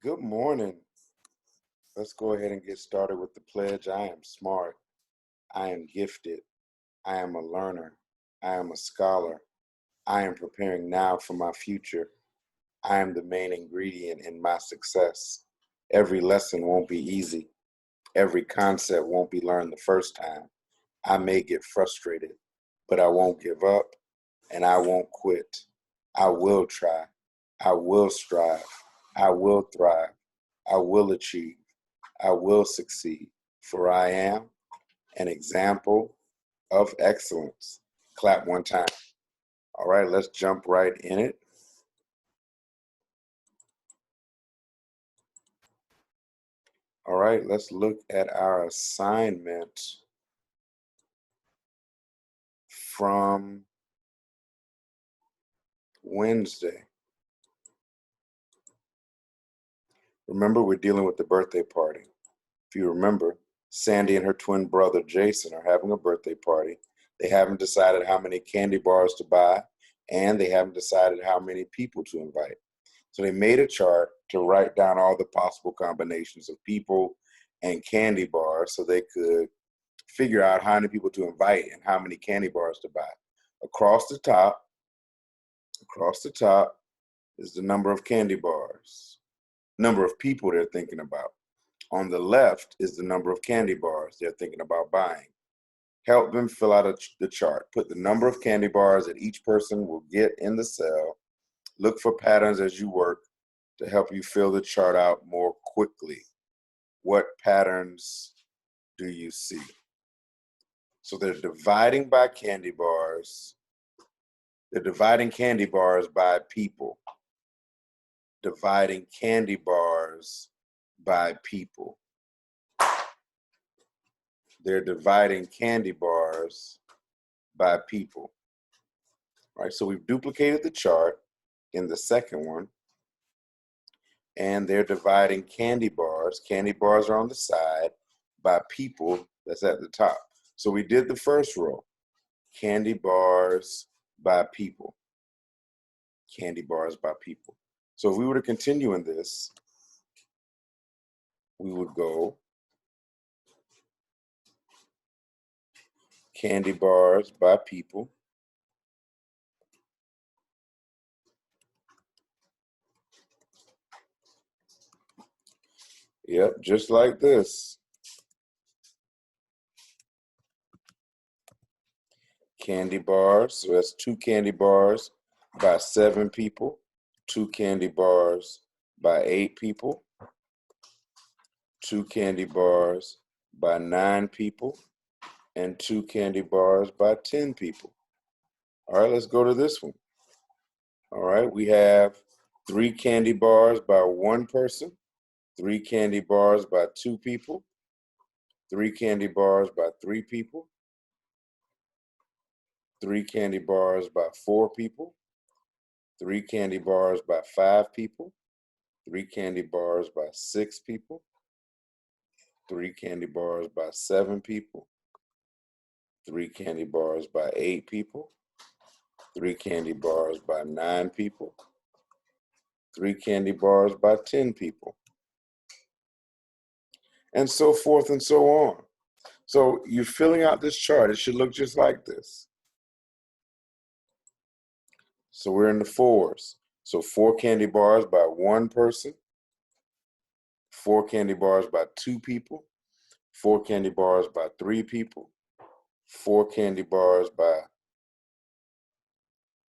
Good morning. Let's go ahead and get started with the pledge. I am smart. I am gifted. I am a learner. I am a scholar. I am preparing now for my future. I am the main ingredient in my success. Every lesson won't be easy. Every concept won't be learned the first time. I may get frustrated, but I won't give up and I won't quit. I will try. I will strive. I will thrive. I will achieve. I will succeed, for I am an example of excellence. Clap one time. All right, let's jump right in it. All right, let's look at our assignment from Wednesday. Remember, we're dealing with the birthday party. If you remember, Sandy and her twin brother Jason are having a birthday party. They haven't decided how many candy bars to buy, and they haven't decided how many people to invite. So they made a chart to write down all the possible combinations of people and candy bars so they could figure out how many people to invite and how many candy bars to buy. Across the top is the number of candy bars, number of people they're thinking about. On the left is the number of candy bars they're thinking about buying. Help them fill out the chart. Put the number of candy bars that each person will get in the cell. Look for patterns as you work to help you fill the chart out more quickly. What patterns do you see? So they're dividing by candy bars. They're dividing candy bars by people. Dividing candy bars by people. They're dividing candy bars by people. All right, so we've duplicated the chart in the second one, and they're dividing candy bars. Candy bars are on the side by people, that's at the top. So we did the first row, candy bars by people. Candy bars by people. So if we were to continue in this, we would go candy bars by people. Yep, just like this. Candy bars, so that's 2 candy bars by 7 people, 2 candy bars by 8 people, 2 candy bars by 9 people, and 2 candy bars by 10 people. All right, let's go to this one. All right, we have 3 candy bars by 1 person, 3 candy bars by 2 people, 3 candy bars by 3 people, 3 candy bars by 4 people, 3 candy bars by 5 people, 3 candy bars by 6 people, 3 candy bars by 7 people, 3 candy bars by 8 people, 3 candy bars by 9 people, 3 candy bars by 10 people, and so forth and so on. So you're filling out this chart. It should look just like this. So we're in the 4s. So 4 candy bars by 1 person, 4 candy bars by 2 people, 4 candy bars by 3 people, 4 candy bars by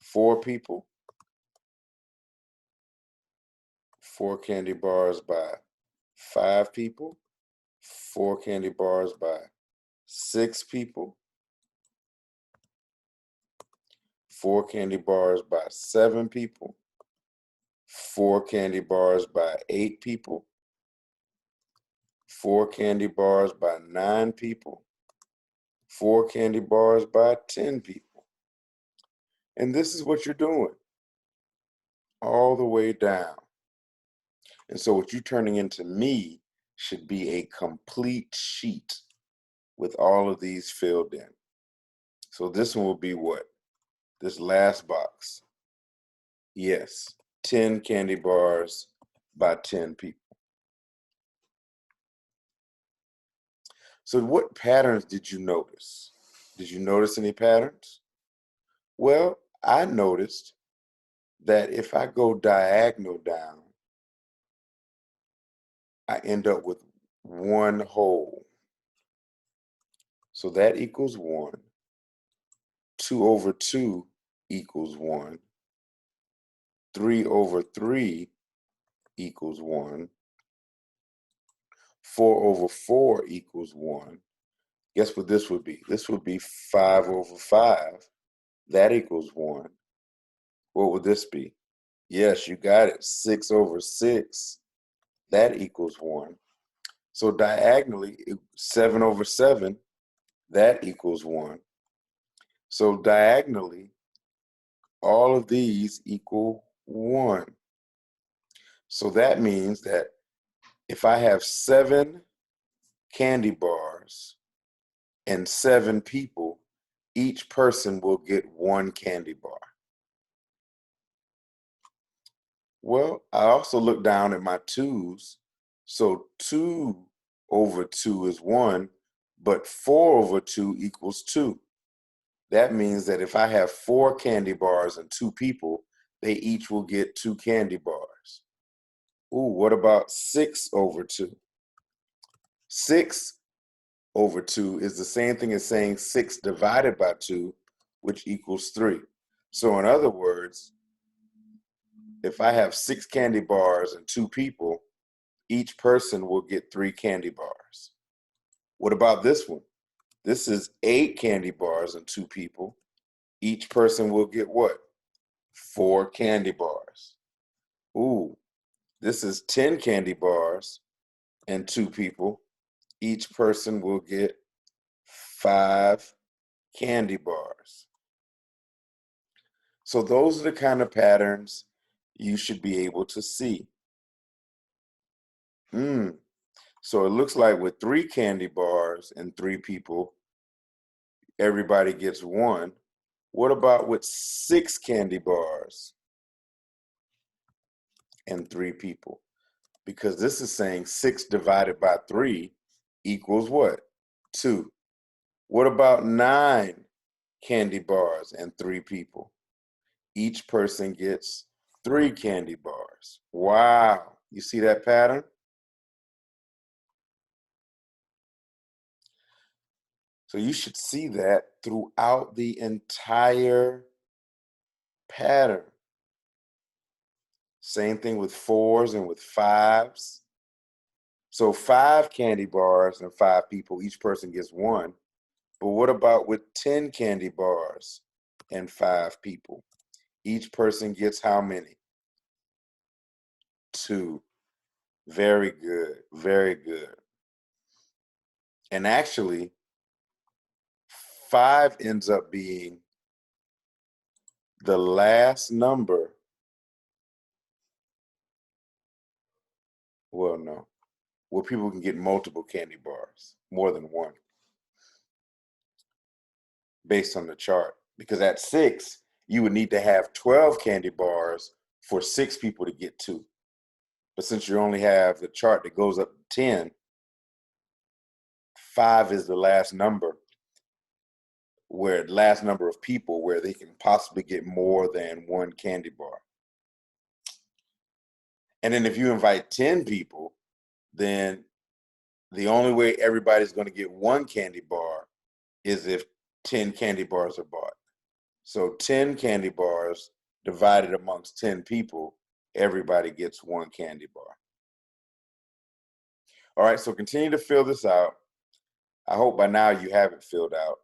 4 people, 4 candy bars by 5 people, 4 candy bars by 6 people, 4 candy bars by 7 people, 4 candy bars by 8 people, 4 candy bars by 9 people, 4 candy bars by 10 people. And this is what you're doing all the way down. And so what you're turning into me should be a complete sheet with all of these filled in. So this one will be what? This last box. Yes, 10 candy bars by 10 people. So what patterns did you notice? Did you notice any patterns? Well, I noticed that if I go diagonal down, I end up with one whole. So that equals 1. 2 over 2 equals 1. 3 over 3 equals 1. 4 over 4 equals 1. Guess what this would be? This would be 5 over 5. That equals 1. What would this be? Yes, you got it. 6 over 6. That equals 1. So diagonally, 7 over 7. That equals 1. So diagonally, all of these equal 1. So that means that if I have 7 candy bars and 7 people, each person will get 1 candy bar. Well, I also look down at my 2's. So 2 over 2 is 1, but 4 over 2 equals 2. That means that if I have 4 candy bars and 2 people, they each will get 2 candy bars. Ooh, what about 6 over 2? 6 over 2 is the same thing as saying 6 divided by 2, which equals 3. So in other words, if I have 6 candy bars and 2 people, each person will get 3 candy bars. What about this one? This is 8 candy bars and 2 people. Each person will get what? 4 candy bars. Ooh, this is 10 candy bars and 2 people. Each person will get 5 candy bars. So those are the kind of patterns you should be able to see. So it looks like with 3 candy bars and 3 people, everybody gets 1. What about with 6 candy bars and 3 people? Because this is saying 6 divided by 3 equals what? 2. What about 9 candy bars and 3 people? Each person gets 3 candy bars. Wow. You see that pattern? So you should see that throughout the entire pattern. Same thing with 4s and with 5s. So 5 candy bars and 5 people, each person gets 1. But what about with 10 candy bars and 5 people? Each person gets how many? 2. Very good, very good. And actually, 5 ends up being the last number. Well, no, where people can get multiple candy bars, more than one, based on the chart. Because at 6, you would need to have 12 candy bars for 6 people to get 2. But since you only have the chart that goes up to 10, 5 is the last number, where the last number of people where they can possibly get more than 1 candy bar. And then if you invite 10 people, then the only way everybody's going to get 1 candy bar is if 10 candy bars are bought. So 10 candy bars divided amongst 10 people, everybody gets 1 candy bar. All right, so continue to fill this out. I hope by now you have it filled out,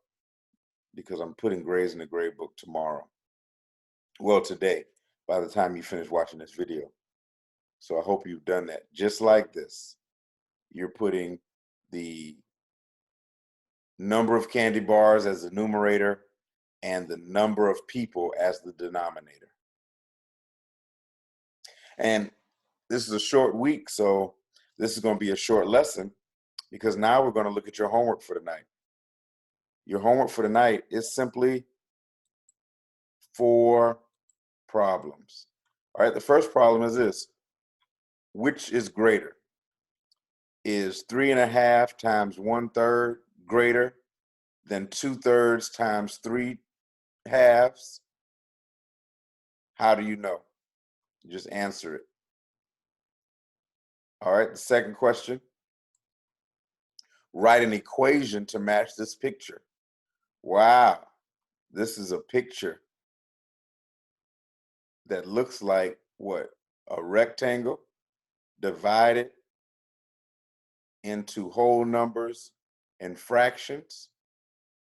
because I'm putting grades in the grade book tomorrow. Well, today, by the time you finish watching this video. So I hope you've done that. Just like this, you're putting the number of candy bars as the numerator and the number of people as the denominator. And this is a short week, so this is going to be a short lesson, because now we're going to look at your homework for tonight. Your homework for tonight is simply 4 problems. All right, the first problem is this. which is greater? Is 3.5 times 1/3 greater than 2/3 times 3/2? How do you know? You just answer it. All right, the second question. Write an equation to match this picture. Wow, this is a picture that looks like what? A rectangle divided into whole numbers and fractions.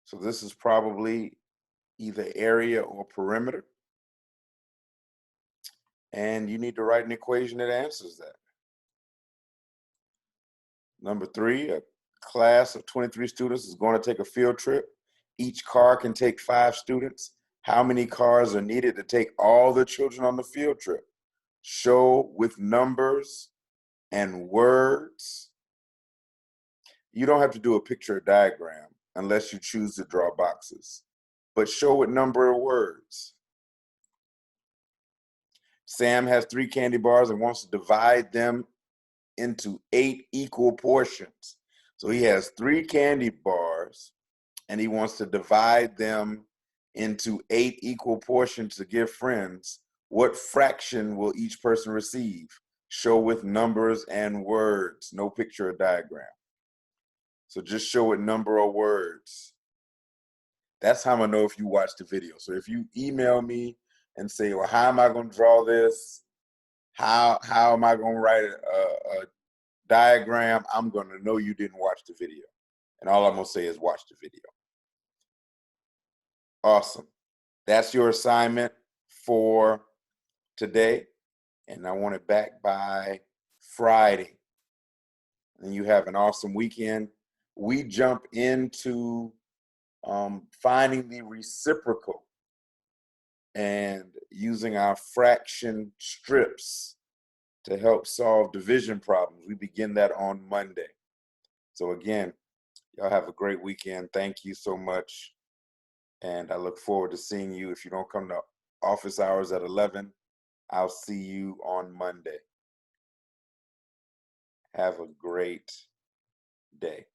So this is probably either area or perimeter. And you need to write an equation that answers that. Number 3, a class of 23 students is going to take a field trip. Each car can take 5 students. How many cars are needed to take all the children on the field trip? Show with numbers and words. You don't have to do a picture or diagram unless you choose to draw boxes, but show with number or words. Sam has 3 candy bars and wants to divide them into 8 equal portions. So he has 3 candy bars and he wants to divide them into 8 equal portions to give friends. What fraction will each person receive? Show with numbers and words, no picture or diagram. So just show with number or words. That's how I'm gonna know if you watch the video. So if you email me and say, well, how am I gonna draw this? How am I gonna write a diagram? I'm gonna know you didn't watch the video. And all I'm gonna say is watch the video. Awesome. That's your assignment for today. And I want it back by Friday. And you have an awesome weekend. We jump into finding the reciprocal and using our fraction strips to help solve division problems. We begin that on Monday. So again, y'all have a great weekend. Thank you so much. And I look forward to seeing you. If you don't come to office hours at 11, I'll see you on Monday. Have a great day.